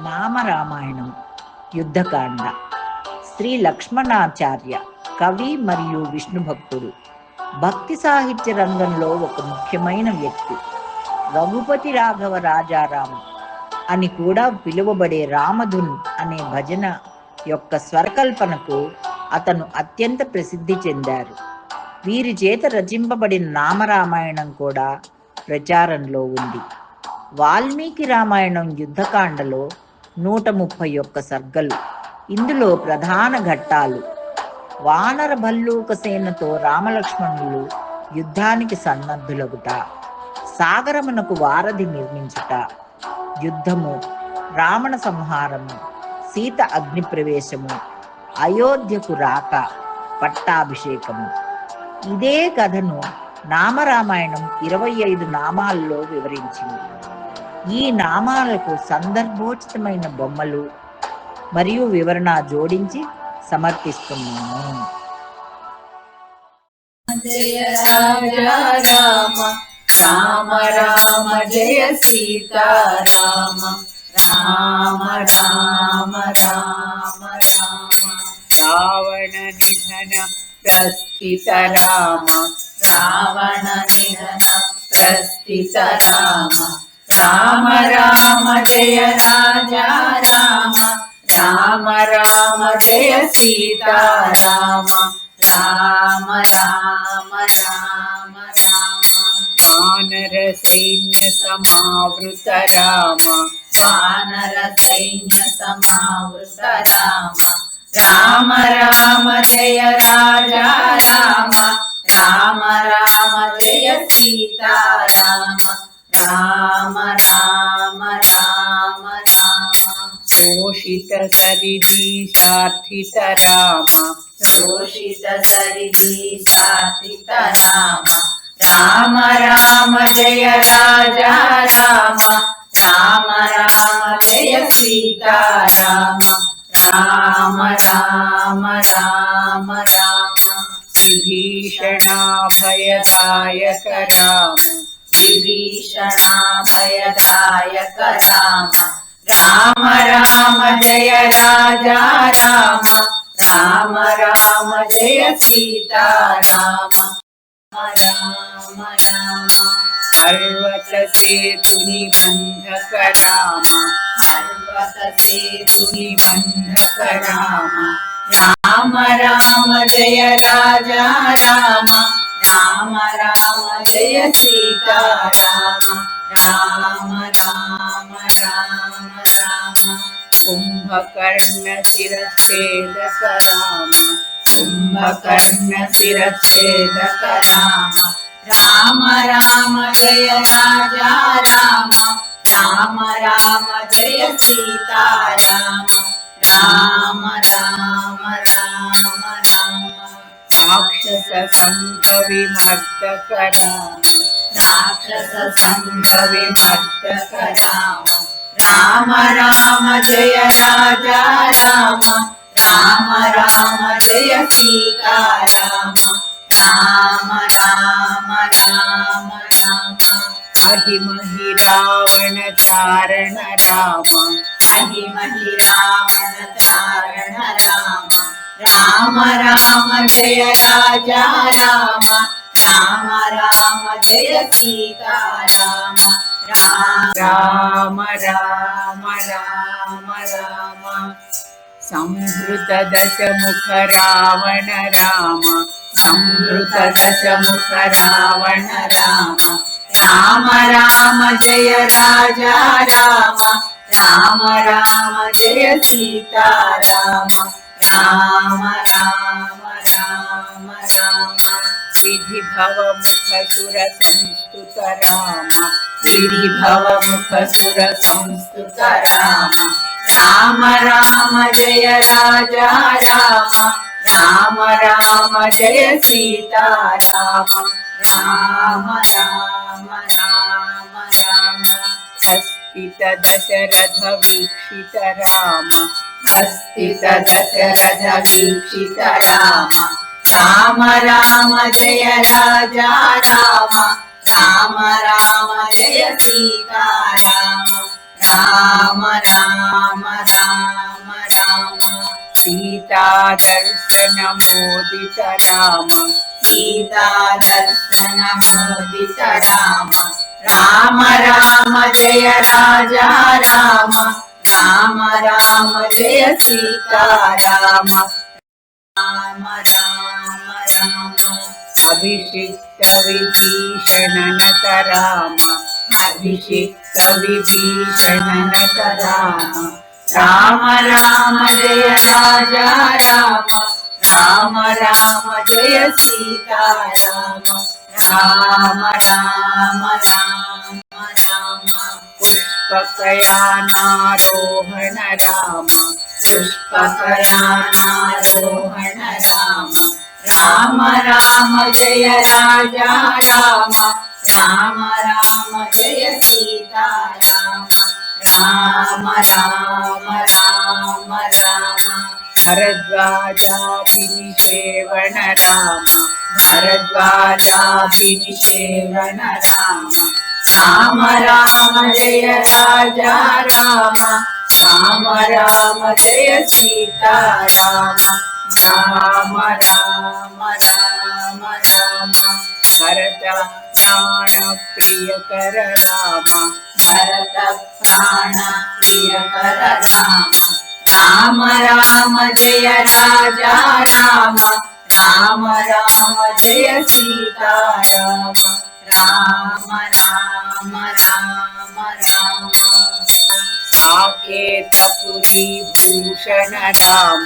నామరామాయణం యుద్ధకాండ. శ్రీ లక్ష్మణాచార్య కవి మరియు విష్ణు భక్తుడు. భక్తి సాహిత్య రంగంలో ఒక ముఖ్యమైన వ్యక్తి. రఘుపతి రాఘవ రాజారాం అని కూడా పిలువబడే రామధున్ అనే భజన యొక్క స్వరకల్పనకు అతను అత్యంత ప్రసిద్ధి చెందారు. వీరి చేత రచింపబడిన నామరామాయణం కూడా ప్రచారంలో ఉంది. వాల్మీకి రామాయణం యుద్ధకాండలో 131 సర్గలు. ఇందులో ప్రధాన ఘట్టాలు: వానర భల్లూక సేనతో రామలక్ష్మణులు యుద్ధానికి సన్నద్ధులగుట, సాగరమునకు వారధి నిర్మించుట, యుద్ధము, రావణ సంహారము, సీత అగ్ని ప్రవేశము, అయోధ్యకు రాక, పట్టాభిషేకము. ఇదే కథను నామరామాయణం 25 నామాల్లో వివరించింది. ఈ నామాలకు సందర్భోచితమైన బొమ్మలు మరియు వివరణ జోడించి సమర్పిస్తున్నాము. జయ రాజా రామ రామ రామ జయ సీతారామ రామ రామ రామ రామ. రావణ నిధన ప్రస్థిత రామ రావణ నిధన ప్రస్థిత రామ రామ రామ జయ రాజా రామ రామ రామ జయ సీతారామ రామ రామ రామ రామ. వానర సైన్య సమావృత రామ వానర సైన్య సమావృత రామ రామ రామ జయ రాజా రామ రామ రామ జయ సీతారామ రామ రామ రామ రామ. శోషిత సరిదీశార్థిత రామ శోషిత సరిదీశార్థిత రామ రామ రామ జయ రాజా రామ రామ రామ జయ సీతారామ రామ రామ రామ రామ. విభీషణాభయదాయక రామ విభీషణాభయదాయక రామ రామ రామ జయ రాజా రామ రామ రామ జయ సీతారామ రామ రామ. పర్వత సేతు నిబంధక రామ పర్వత సేతు నిబంధక రామ రామ రామ జయ రాజా రామ రామ రామ జయ సీతారామ రామ రామ రామ రామ. కుంభకర్ణ శిరఛేదక రామ కుంభకర్ణ శిరఛేదక రామ రామ రామ జయ రాజా రామ రామ రామ జయ సీతారామ రామ రామ రామ రామ. రాక్షస సంఘ విమర్దక రామ రాక్షస సంఘ విమర్దక రామ రామ రామ జయ రాజా రామ రామ రామ జయ సీతారామ రామ రామ రామ రామ. అహిమహి రావణ చారణ రామ అహిమహి రావణ చారణ రామ రామ రామ జయ రాజా రామ రామ రామ జయ సీతారామ రామ రామ రామ రామ. సంహృత దశముఖ రావణ రామ సంహృత దశముఖ రావణ రామ రామ రామ జయ రాజా రామ రామ రామ జయ సీతారామ రామ రామ రామ రామ. విధిభవ ముఖ సుర సంస్తుత రామ విధిభవ ముఖ సుర సంస్తుత రామ రామ రామ జయ రాజా రామ రామ రామ జయ సీతారామ రామ రామ రామ రామ. హస్తిత దశరథ వీక్షిత రామ హస్తిత దశరథ వీక్షిత రామ రామ రామ జయ రాజా రామ రామ రామ జయ సీతారామ రామ రామ రామ రామ సీతా దర్శనమోదిత రామ సీతా దర్శనమోదిత రామ రామ రామ జయ రాజా రామ రామ రామ జయ సీతారామ రామ రామ రామ అభిషిక్త విభీషణ నత రామ అభిషిక్త విభీషణ నత రామ రామ రామ జయ రాజా రామ రామ రామ జయ సీతారామ రామ రామ రామ రామ పుష్పకయానారోహణ రామ పుష్పకయానారోహణ రామ రామ రామ జయ రాజా రామ రామ రామ జయ సీతారామ రామ రామ రామ రామ భరద్వాజాభినిషేవణ రామ భరద్వాజాభినిషేవణ రామ రామ రామ జయ రాజా రామ రామ రామ జయ సీతారామ రామ రామ రామ రామ భరత ప్రాణ ప్రియకర రామ భరత ప్రాణ ప్రియకర రామ రామ రామ జయ రాజా రామ రామ రామ జయ సీతారామ రామ రామ రామ రామ సాకేతపురి భూషణ రామ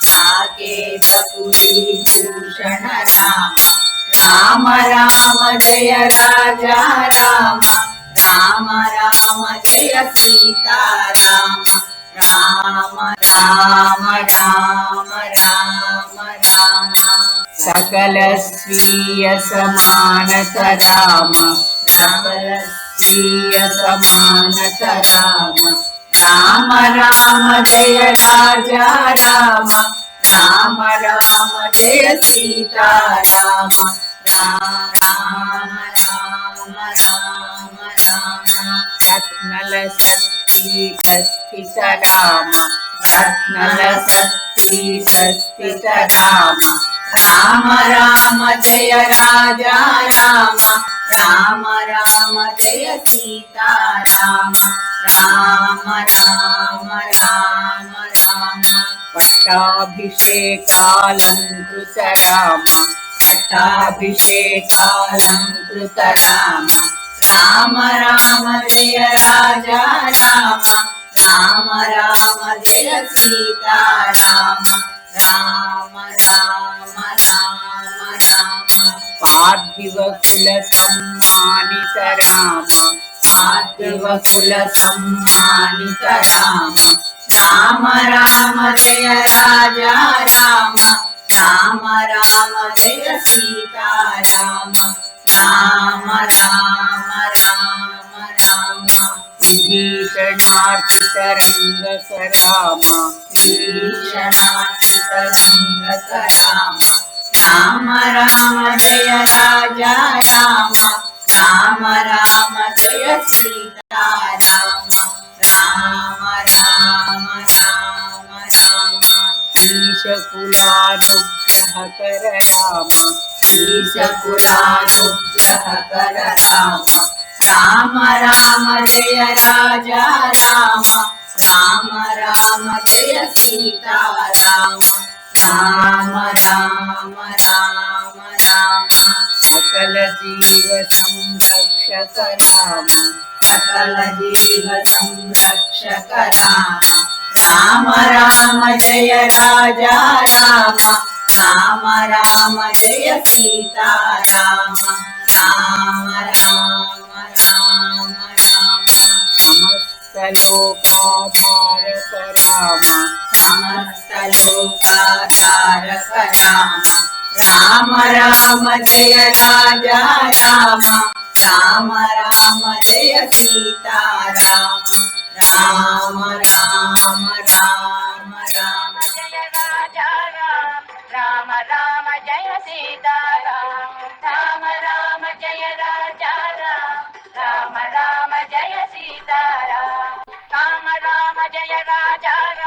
సాకేతపురి భూషణ రామ రామ రామ జయ రాజా రామ రామ రామ జయ సీతారామ రామ రామ రామ రామ రామ సకల స్వీయ సమానత రామ సకల స్వీయ సమానత రామ రామ రామ జయ రాజా రామ రామ రామ జయ సీతారామ రామ రామ రామ రామ రత్నల సత్పీఠ స్థిత రామ రత్నల సత్పీఠ స్థిత రామ రామ రామ జయ రాజా రామ రామ రామ జయ సీతారామ రామ రామ రామ రామ పట్టాభిషేకాలంకృత రామ పట్టాభిషేకాలంకృత రామ రామ రామ జయ రాజా రామ రామ రామ జయ సీతారామ రామ రామ రామ రామ పార్థివ కుల సమ్మానిత రామ పార్థివ కుల సమ్మానిత రామ రామ రామ జయ రాజా రామ రామ రామ జయ సీతారామ రామ రామ రామ రామ విభీషణార్చిత రంగక రామ విభీషణార్చిత రంగక రామ రామ రామ జయ రాజా రామ రామ రామ జయ సీతారామ రామ రామ రామ రామ ఈశకులానుగ్రహకర రామ ఈశకులానుగ్రహకర రామ రామ రామ జయ రాజా రామ రామ రామ జయ సీతారామ రామ రామ రామ రామ సకల జీవ సంరక్షక రామ సకల జీవ సంరక్షక రామ రామ రామ జయ రాజా రామ రామ రామ జయ సీతారామ రామ రామ రామ రామ సమస్త లోకాధారక రామ సమస్త లోకాధారక రామ రామ రామ జయ రాజా రామ రామ రామ జయ సీతారామ రామ రామ రామ రామ జయ రాజా రామ రామ జయ సీతారామ రామ రామ జయ రాజా రామ రామ జయ సీతారామ राजा